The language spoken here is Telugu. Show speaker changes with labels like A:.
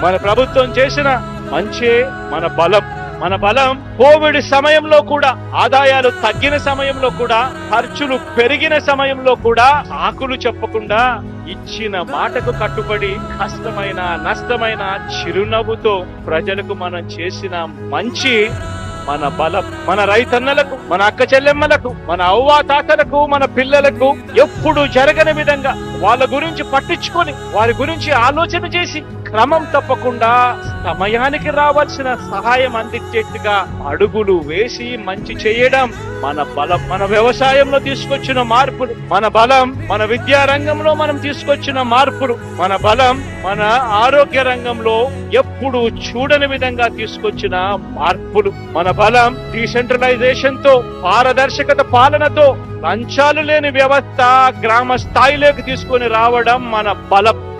A: మన ప్రభుత్వం చేసిన మంచే మన బలం. మన బలం కోవిడ్ సమయంలో కూడా, ఆదాయాలు తగ్గిన సమయంలో కూడా, ఖర్చులు పెరిగిన సమయంలో కూడా సాకులు చెప్పకుండా ఇచ్చిన మాటకు కట్టుబడి కష్టమైన నష్టమైన చిరునవ్వుతో ప్రజలకు మనం చేసిన మంచి మన బలం. మన రైతన్నలకు, మన అక్క చెల్లెమ్మలకు, మన అవ్వా తాతలకు, మన పిల్లలకు ఎప్పుడు జరగని విధంగా వాళ్ళ గురించి పట్టించుకొని వారి గురించి ఆలోచన చేసి క్రమం తప్పకుండా సమయానికి రావాల్సిన సహాయం అందించేట్టుగా అడుగులు వేసి మంచి చేయడం మన బలం. మన వ్యవసాయంలో తీసుకొచ్చిన మార్పులు మన బలం. మన విద్యా రంగంలో మనం తీసుకొచ్చిన మార్పులు మన బలం. మన ఆరోగ్య రంగంలో ఎప్పుడు చూడని విధంగా తీసుకొచ్చిన మార్పులు మన బలం. డీసెంట్రలైజేషన్ తో, పారదర్శకత పాలనతో, లంచాలు లేని వ్యవస్థ గ్రామ స్థాయిలోకి తీసుకొని రావడం మన బలం.